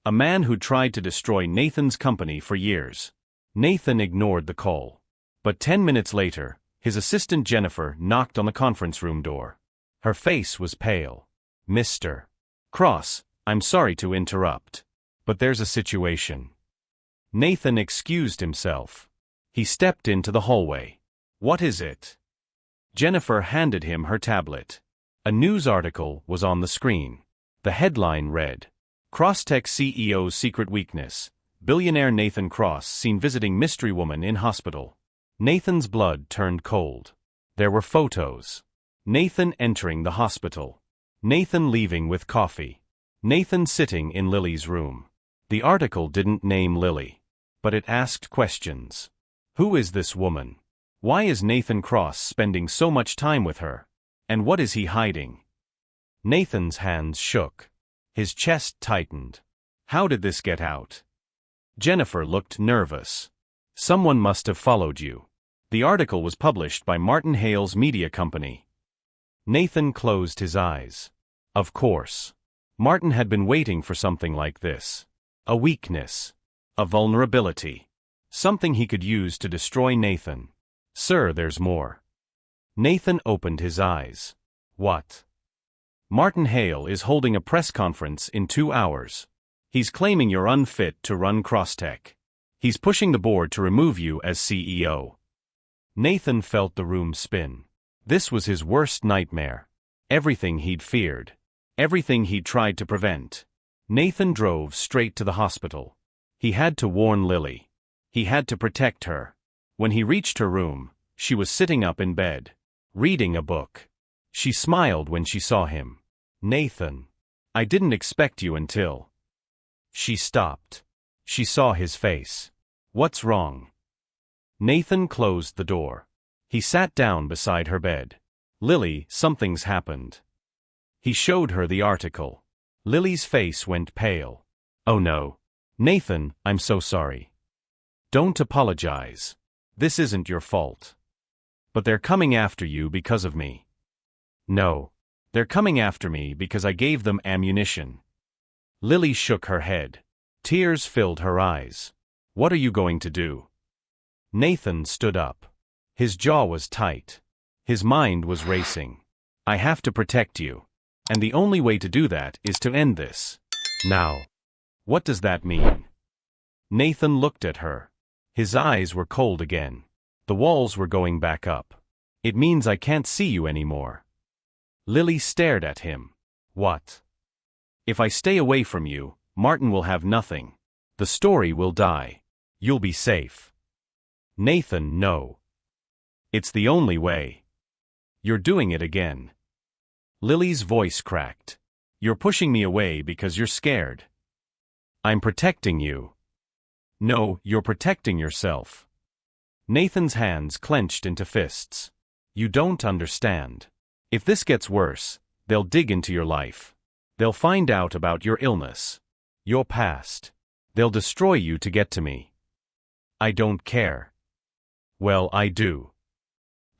A man who tried to destroy Nathan's company for years. Nathan ignored the call. But 10 minutes later, his assistant Jennifer knocked on the conference room door. Her face was pale. "Mr. Cross, I'm sorry to interrupt. But there's a situation." Nathan excused himself. He stepped into the hallway. "What is it?" Jennifer handed him her tablet. A news article was on the screen. The headline read, "Crosstech CEO's secret weakness. Billionaire Nathan Cross seen visiting mystery woman in hospital." Nathan's blood turned cold. There were photos. Nathan entering the hospital. Nathan leaving with coffee. Nathan sitting in Lily's room. The article didn't name Lily. But it asked questions. Who is this woman? Why is Nathan Cross spending so much time with her? And what is he hiding? Nathan's hands shook. His chest tightened. How did this get out? Jennifer looked nervous. Someone must have followed you. The article was published by Martin Hale's media company. Nathan closed his eyes. Of course. Martin had been waiting for something like this. A weakness. A vulnerability. Something he could use to destroy Nathan. "Sir, there's more." Nathan opened his eyes. "What?" "Martin Hale is holding a press conference in 2 hours. He's claiming you're unfit to run Crosstech. He's pushing the board to remove you as CEO." Nathan felt the room spin. This was his worst nightmare. Everything he'd feared. Everything he'd tried to prevent. Nathan drove straight to the hospital. He had to warn Lily. He had to protect her. When he reached her room, she was sitting up in bed, reading a book. She smiled when she saw him. "Nathan, I didn't expect you until..." She stopped. She saw his face. "What's wrong?" Nathan closed the door. He sat down beside her bed. "Lily, something's happened." He showed her the article. Lily's face went pale. "Oh no. Nathan, I'm so sorry. Don't apologize. This isn't your fault. But they're coming after you because of me. No. They're coming after me because I gave them ammunition. Lily shook her head. Tears filled her eyes. What are you going to do? Nathan stood up. His jaw was tight. His mind was racing. I have to protect you. And the only way to do that is to end this. Now. What does that mean? Nathan looked at her. His eyes were cold again. The walls were going back up. It means I can't see you anymore. Lily stared at him. What? If I stay away from you, Martin will have nothing. The story will die. You'll be safe. Nathan, no. It's the only way. You're doing it again. Lily's voice cracked. You're pushing me away because you're scared. I'm protecting you. No, you're protecting yourself. Nathan's hands clenched into fists. You don't understand. If this gets worse, they'll dig into your life. They'll find out about your illness. Your past. They'll destroy you to get to me. I don't care. Well, I do.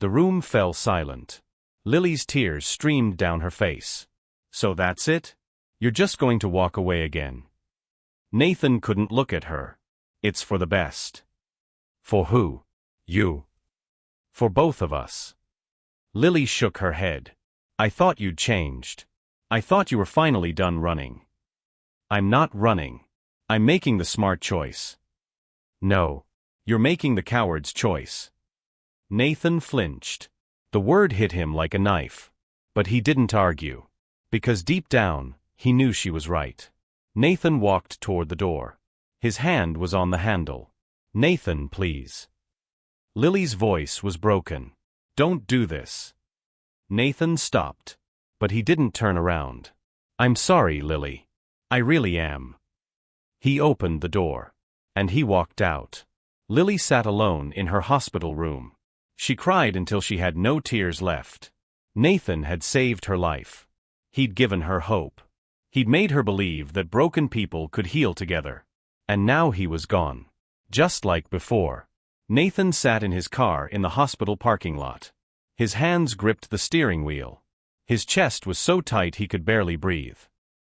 The room fell silent. Lily's tears streamed down her face. So that's it? You're just going to walk away again? Nathan couldn't look at her. It's for the best. For who? You. For both of us. Lily shook her head. I thought you'd changed. I thought you were finally done running. I'm not running. I'm making the smart choice. No. You're making the coward's choice. Nathan flinched. The word hit him like a knife. But he didn't argue. Because deep down, he knew she was right. Nathan walked toward the door. His hand was on the handle. Nathan, please. Lily's voice was broken. Don't do this. Nathan stopped. But he didn't turn around. I'm sorry, Lily. I really am. He opened the door. And he walked out. Lily sat alone in her hospital room. She cried until she had no tears left. Nathan had saved her life. He'd given her hope. He'd made her believe that broken people could heal together. And now he was gone. Just like before. Nathan sat in his car in the hospital parking lot. His hands gripped the steering wheel. His chest was so tight he could barely breathe.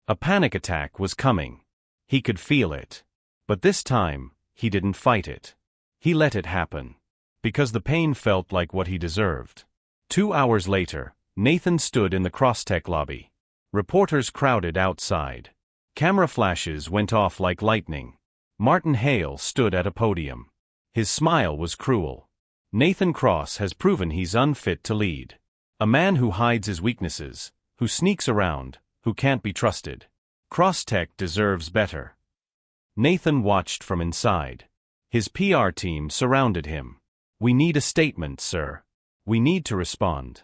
A panic attack was coming. He could feel it. But this time, he didn't fight it. He let it happen. Because the pain felt like what he deserved. 2 hours later, Nathan stood in the Crosstech lobby. Reporters crowded outside. Camera flashes went off like lightning. Martin Hale stood at a podium. His smile was cruel. Nathan Cross has proven he's unfit to lead. A man who hides his weaknesses, who sneaks around, who can't be trusted. Crosstech deserves better. Nathan watched from inside. His PR team surrounded him. We need a statement, sir. We need to respond.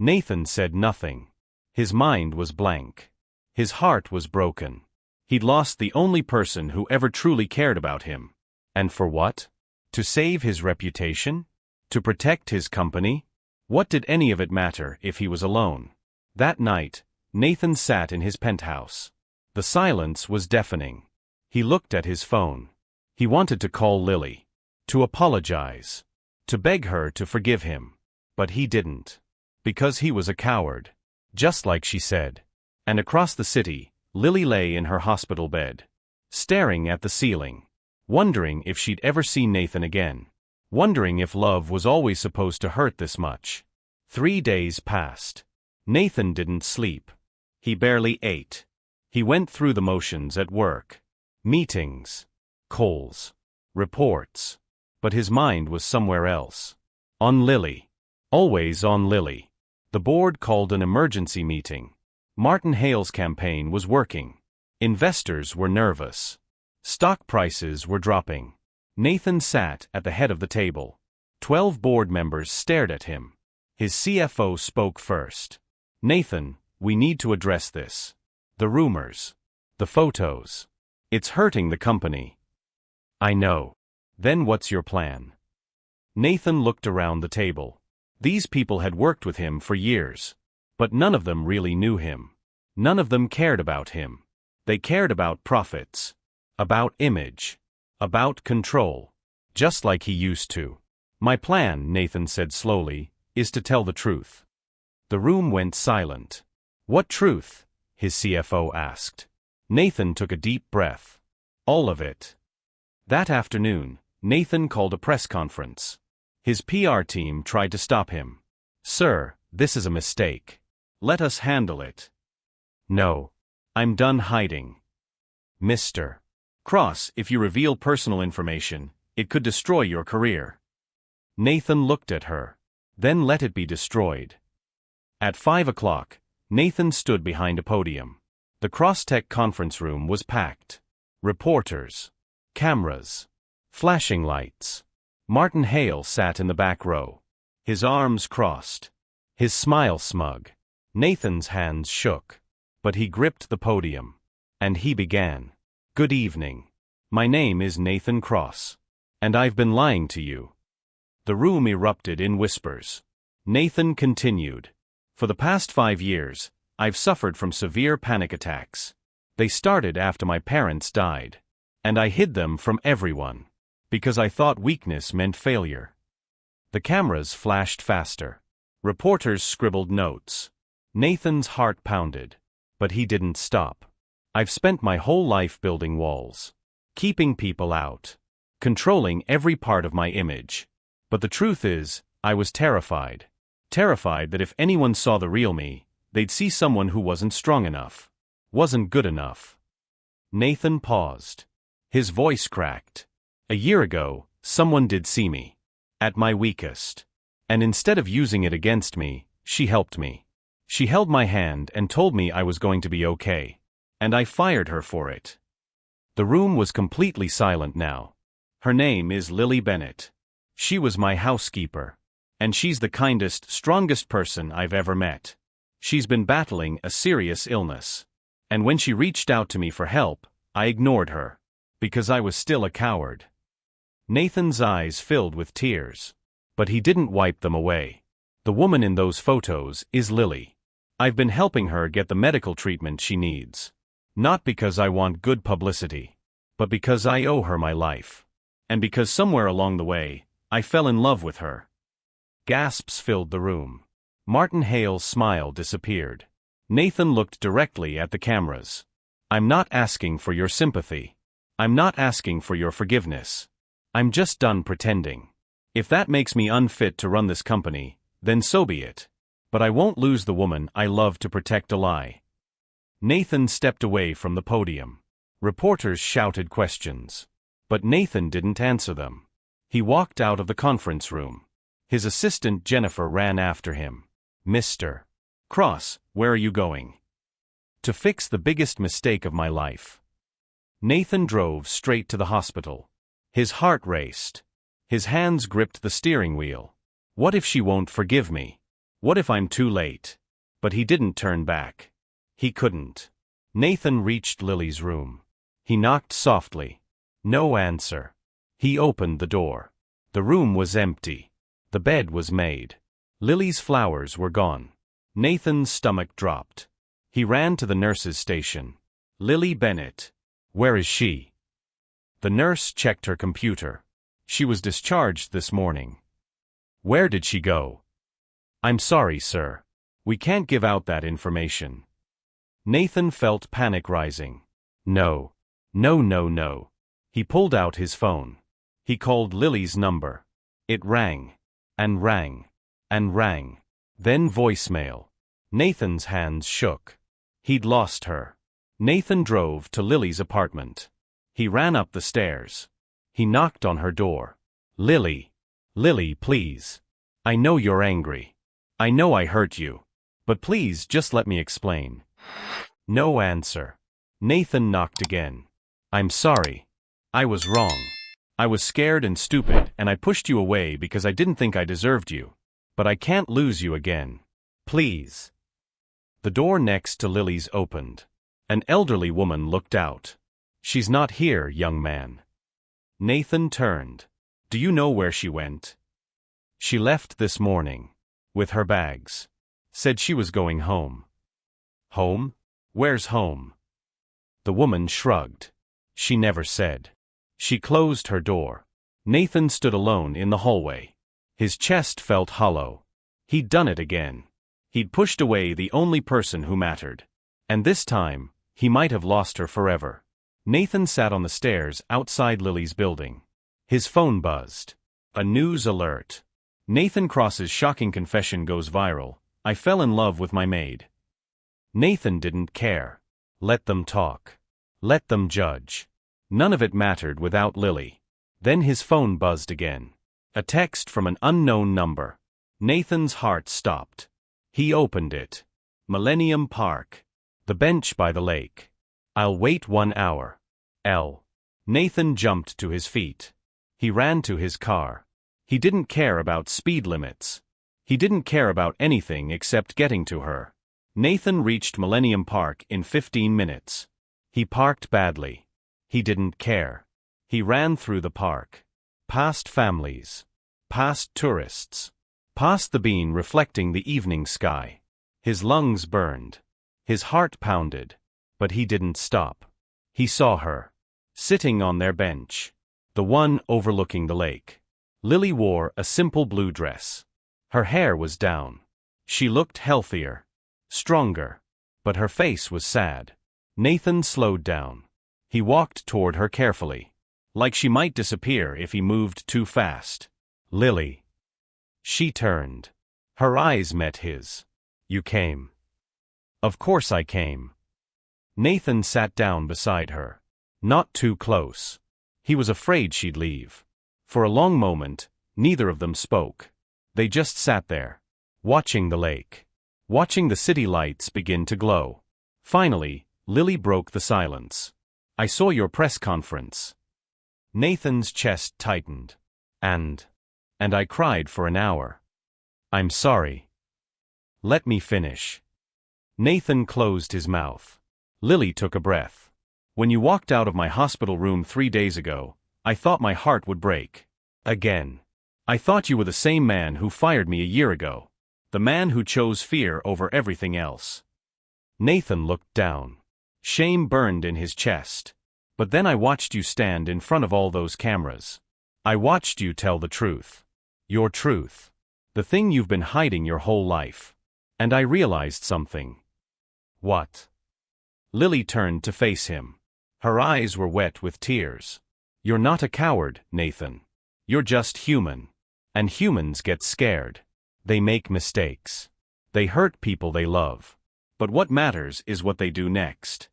Nathan said nothing. His mind was blank. His heart was broken. He'd lost the only person who ever truly cared about him. And for what? To save his reputation? To protect his company? What did any of it matter if he was alone? That night, Nathan sat in his penthouse. The silence was deafening. He looked at his phone. He wanted to call Lily. To apologize. To beg her to forgive him. But he didn't. Because he was a coward. Just like she said. And across the city, Lily lay in her hospital bed. Staring at the ceiling. Wondering if she'd ever see Nathan again. Wondering if love was always supposed to hurt this much. 3 days passed. Nathan didn't sleep. He barely ate. He went through the motions at work. Meetings. Calls. Reports. But his mind was somewhere else. On Lily. Always on Lily. The board called an emergency meeting. Martin Hale's campaign was working. Investors were nervous. Stock prices were dropping. Nathan sat at the head of the table. 12 board members stared at him. His CFO spoke first. Nathan, we need to address this. The rumors. The photos. It's hurting the company. I know. Then what's your plan? Nathan looked around the table. These people had worked with him for years. But none of them really knew him. None of them cared about him. They cared about profits. About image. About control. Just like he used to. My plan, Nathan said slowly, is to tell the truth. The room went silent. What truth? His CFO asked. Nathan took a deep breath. All of it. That afternoon, Nathan called a press conference. His PR team tried to stop him. Sir, this is a mistake. Let us handle it. No. I'm done hiding. Mr. Cross, if you reveal personal information, it could destroy your career. Nathan looked at her. Then let it be destroyed. At 5 o'clock, Nathan stood behind a podium. The Crosstech conference room was packed. Reporters. Cameras. Flashing lights. Martin Hale sat in the back row. His arms crossed. His smile smug. Nathan's hands shook. But he gripped the podium. And he began. Good evening. My name is Nathan Cross. And I've been lying to you. The room erupted in whispers. Nathan continued. For the past 5 years, I've suffered from severe panic attacks. They started after my parents died. And I hid them from everyone. Because I thought weakness meant failure. The cameras flashed faster. Reporters scribbled notes. Nathan's heart pounded. But he didn't stop. I've spent my whole life building walls. Keeping people out. Controlling every part of my image. But the truth is, I was terrified. Terrified that if anyone saw the real me, they'd see someone who wasn't strong enough. Wasn't good enough. Nathan paused. His voice cracked. A year ago, someone did see me. At my weakest. And instead of using it against me, she helped me. She held my hand and told me I was going to be okay. And I fired her for it. The room was completely silent now. Her name is Lily Bennett. She was my housekeeper. And she's the kindest, strongest person I've ever met. She's been battling a serious illness. And when she reached out to me for help, I ignored her. Because I was still a coward. Nathan's eyes filled with tears. But he didn't wipe them away. The woman in those photos is Lily. I've been helping her get the medical treatment she needs. Not because I want good publicity. But because I owe her my life. And because somewhere along the way, I fell in love with her. Gasps filled the room. Martin Hale's smile disappeared. Nathan looked directly at the cameras. I'm not asking for your sympathy. I'm not asking for your forgiveness. I'm just done pretending. If that makes me unfit to run this company, then so be it. But I won't lose the woman I love to protect a lie. Nathan stepped away from the podium. Reporters shouted questions. But Nathan didn't answer them. He walked out of the conference room. His assistant Jennifer ran after him. Mr. Cross, where are you going? To fix the biggest mistake of my life. Nathan drove straight to the hospital. His heart raced. His hands gripped the steering wheel. What if she won't forgive me? What if I'm too late? But he didn't turn back. He couldn't. Nathan reached Lily's room. He knocked softly. No answer. He opened the door. The room was empty. The bed was made. Lily's flowers were gone. Nathan's stomach dropped. He ran to the nurse's station. Lily Bennett. Where is she? The nurse checked her computer. She was discharged this morning. Where did she go? I'm sorry, sir. We can't give out that information. Nathan felt panic rising. No. No, no, no. He pulled out his phone. He called Lily's number. It rang. And rang. And rang. Then voicemail. Nathan's hands shook. He'd lost her. Nathan drove to Lily's apartment. He ran up the stairs. He knocked on her door. Lily. Lily, please. I know you're angry. I know I hurt you. But please just let me explain. No answer. Nathan knocked again. I'm sorry. I was wrong. I was scared and stupid, and I pushed you away because I didn't think I deserved you. But I can't lose you again. Please. The door next to Lily's opened. An elderly woman looked out. She's not here, young man. Nathan turned. Do you know where she went? She left this morning. With her bags. Said she was going home. Home? Where's home? The woman shrugged. She never said. She closed her door. Nathan stood alone in the hallway. His chest felt hollow. He'd done it again. He'd pushed away the only person who mattered. And this time, he might have lost her forever. Nathan sat on the stairs outside Lily's building. His phone buzzed. A news alert. Nathan Cross's shocking confession goes viral. I fell in love with my maid. Nathan didn't care. Let them talk. Let them judge. None of it mattered without Lily. Then his phone buzzed again. A text from an unknown number. Nathan's heart stopped. He opened it. Millennium Park. The bench by the lake. I'll wait 1 hour. L. Nathan jumped to his feet. He ran to his car. He didn't care about speed limits. He didn't care about anything except getting to her. Nathan reached Millennium Park in 15 minutes. He parked badly. He didn't care. He ran through the park. Past families. Past tourists. Past the bean reflecting the evening sky. His lungs burned. His heart pounded. But he didn't stop. He saw her. Sitting on their bench. The one overlooking the lake. Lily wore a simple blue dress. Her hair was down. She looked healthier. Stronger. But her face was sad. Nathan slowed down. He walked toward her carefully. Like she might disappear if he moved too fast. Lily. She turned. Her eyes met his. You came. Of course I came. Nathan sat down beside her. Not too close. He was afraid she'd leave. For a long moment, neither of them spoke. They just sat there. Watching the lake. Watching the city lights begin to glow. Finally, Lily broke the silence. I saw your press conference. Nathan's chest tightened. And I cried for an hour. I'm sorry. Let me finish. Nathan closed his mouth. Lily took a breath. When you walked out of my hospital room 3 days ago, I thought my heart would break. Again. I thought you were the same man who fired me a year ago. The man who chose fear over everything else. Nathan looked down. Shame burned in his chest. But then I watched you stand in front of all those cameras. I watched you tell the truth. Your truth. The thing you've been hiding your whole life. And I realized something. What? Lily turned to face him. Her eyes were wet with tears. You're not a coward, Nathan. You're just human. And humans get scared. They make mistakes. They hurt people they love. But what matters is what they do next.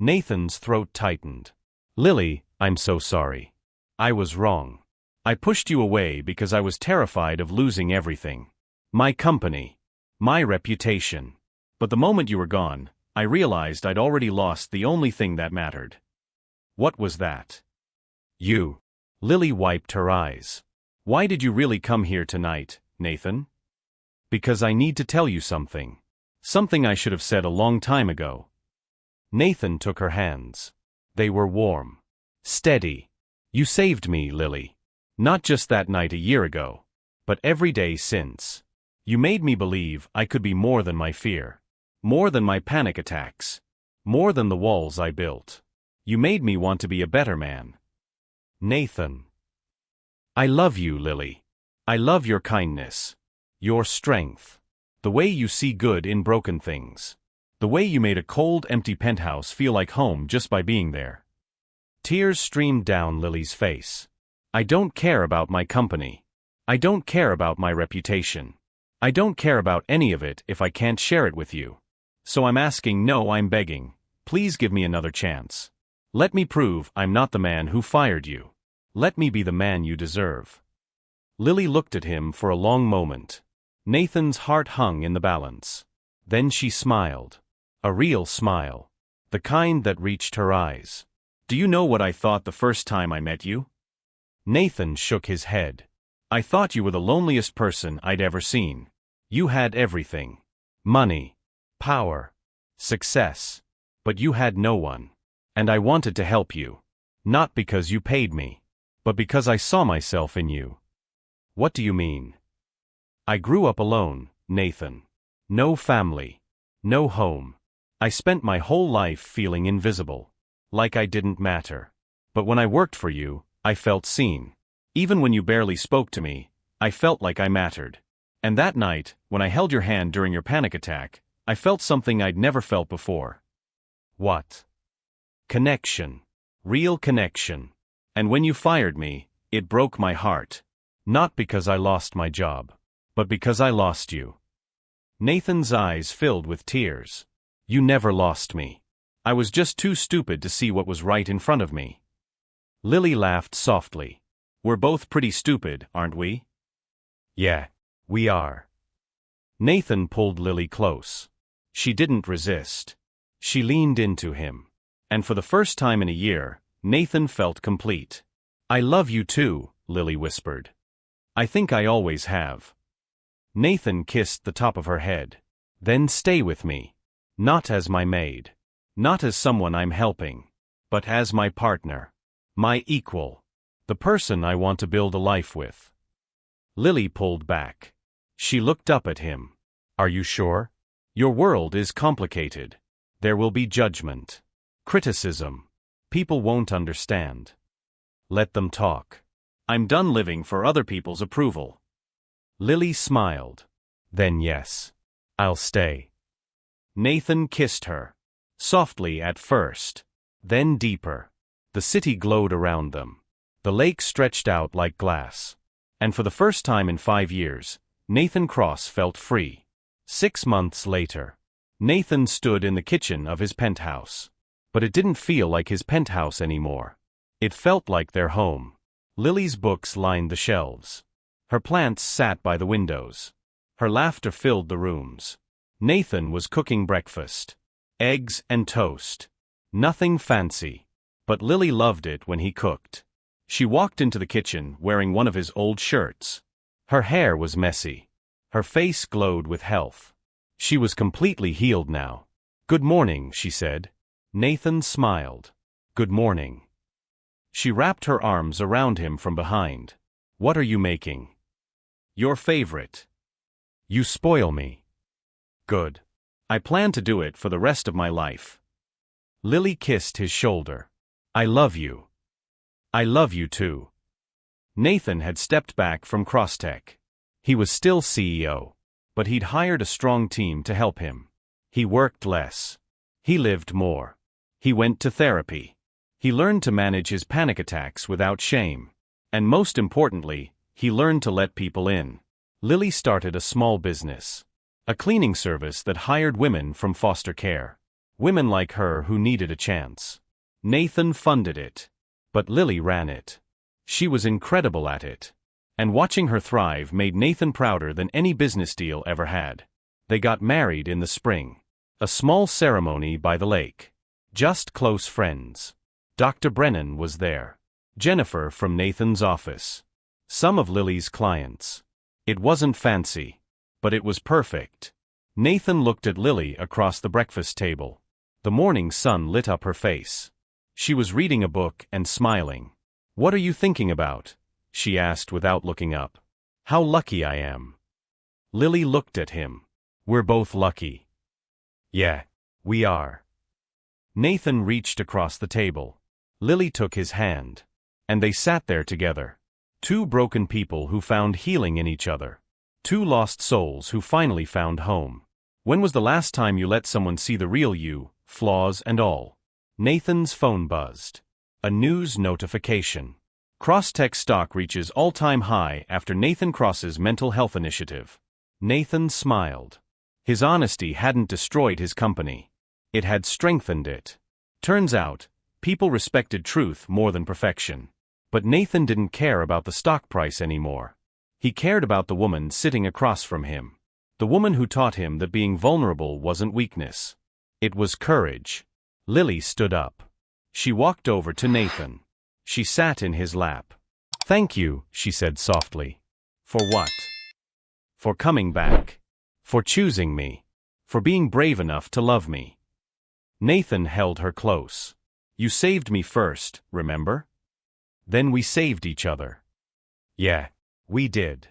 Nathan's throat tightened. Lily, I'm so sorry. I was wrong. I pushed you away because I was terrified of losing everything. My company. My reputation. But the moment you were gone, I realized I'd already lost the only thing that mattered. What was that? You. Lily wiped her eyes. Why did you really come here tonight, Nathan? Because I need to tell you something. Something I should have said a long time ago. Nathan took her hands. They were warm. Steady. You saved me, Lily. Not just that night a year ago, but every day since. You made me believe I could be more than my fear. More than my panic attacks. More than the walls I built. You made me want to be a better man. Nathan. I love you, Lily. I love your kindness. Your strength. The way you see good in broken things. The way you made a cold, empty penthouse feel like home just by being there. Tears streamed down Lily's face. I don't care about my company. I don't care about my reputation. I don't care about any of it if I can't share it with you. So I'm asking, no, I'm begging. Please give me another chance. Let me prove I'm not the man who fired you. Let me be the man you deserve. Lily looked at him for a long moment. Nathan's heart hung in the balance. Then she smiled. A real smile. The kind that reached her eyes. Do you know what I thought the first time I met you? Nathan shook his head. I thought you were the loneliest person I'd ever seen. You had everything. Money. Power. Success. But you had no one. And I wanted to help you. Not because you paid me. But because I saw myself in you. What do you mean? I grew up alone, Nathan. No family. No home. I spent my whole life feeling invisible. Like I didn't matter. But when I worked for you, I felt seen. Even when you barely spoke to me, I felt like I mattered. And that night, when I held your hand during your panic attack, I felt something I'd never felt before. What? Connection. Real connection. And when you fired me, it broke my heart. Not because I lost my job, but because I lost you. Nathan's eyes filled with tears. You never lost me. I was just too stupid to see what was right in front of me. Lily laughed softly. We're both pretty stupid, aren't we? Yeah, we are. Nathan pulled Lily close. She didn't resist. She leaned into him. And for the first time in a year, Nathan felt complete. I love you too, Lily whispered. I think I always have. Nathan kissed the top of her head. Then stay with me. Not as my maid. Not as someone I'm helping. But as my partner. My equal. The person I want to build a life with. Lily pulled back. She looked up at him. Are you sure? Your world is complicated. There will be judgment. Criticism. People won't understand. Let them talk. I'm done living for other people's approval. Lily smiled. Then yes. I'll stay. Nathan kissed her. Softly at first. Then deeper. The city glowed around them. The lake stretched out like glass. And for the first time in 5 years, Nathan Cross felt free. 6 months later, Nathan stood in the kitchen of his penthouse. But it didn't feel like his penthouse anymore. It felt like their home. Lily's books lined the shelves. Her plants sat by the windows. Her laughter filled the rooms. Nathan was cooking breakfast. Eggs and toast. Nothing fancy. But Lily loved it when he cooked. She walked into the kitchen wearing one of his old shirts. Her hair was messy. Her face glowed with health. She was completely healed now. Good morning, she said. Nathan smiled. Good morning. She wrapped her arms around him from behind. What are you making? Your favorite. You spoil me. Good. I plan to do it for the rest of my life. Lily kissed his shoulder. I love you. I love you too. Nathan had stepped back from Crosstech. He was still CEO, but he'd hired a strong team to help him. He worked less. He lived more. He went to therapy. He learned to manage his panic attacks without shame. And most importantly, he learned to let people in. Lily started a small business. A cleaning service that hired women from foster care. Women like her who needed a chance. Nathan funded it. But Lily ran it. She was incredible at it. And watching her thrive made Nathan prouder than any business deal ever had. They got married in the spring. A small ceremony by the lake. Just close friends. Dr. Brennan was there. Jennifer from Nathan's office. Some of Lily's clients. It wasn't fancy. But it was perfect. Nathan looked at Lily across the breakfast table. The morning sun lit up her face. She was reading a book and smiling. What are you thinking about? She asked without looking up. How lucky I am. Lily looked at him. We're both lucky. Yeah, we are. Nathan reached across the table. Lily took his hand. And they sat there together. Two broken people who found healing in each other. Two lost souls who finally found home. When was the last time you let someone see the real you, flaws and all? Nathan's phone buzzed. A news notification. Crosstech stock reaches all-time high after Nathan Cross's mental health initiative. Nathan smiled. His honesty hadn't destroyed his company. It had strengthened it. Turns out, people respected truth more than perfection. But Nathan didn't care about the stock price anymore. He cared about the woman sitting across from him. The woman who taught him that being vulnerable wasn't weakness. It was courage. Lily stood up. She walked over to Nathan. She sat in his lap. Thank you, she said softly. For what? For coming back. For choosing me. For being brave enough to love me. Nathan held her close. You saved me first, remember? Then we saved each other. Yeah, we did.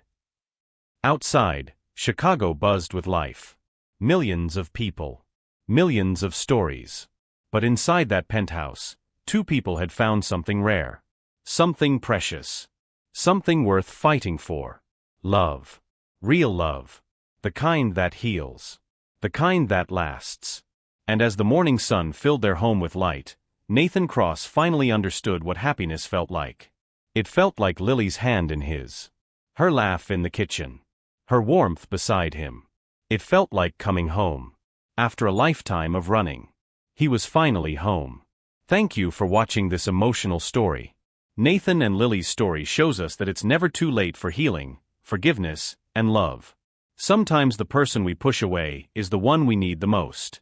Outside, Chicago buzzed with life. Millions of people. Millions of stories. But inside that penthouse, Two people had found something rare. Something precious. Something worth fighting for. Love. Real love. The kind that heals. The kind that lasts. And as the morning sun filled their home with light, Nathan Cross finally understood what happiness felt like. It felt like Lily's hand in his. Her laugh in the kitchen. Her warmth beside him. It felt like coming home. After a lifetime of running. He was finally home. Thank you for watching this emotional story. Nathan and Lily's story shows us that it's never too late for healing, forgiveness, and love. Sometimes the person we push away is the one we need the most.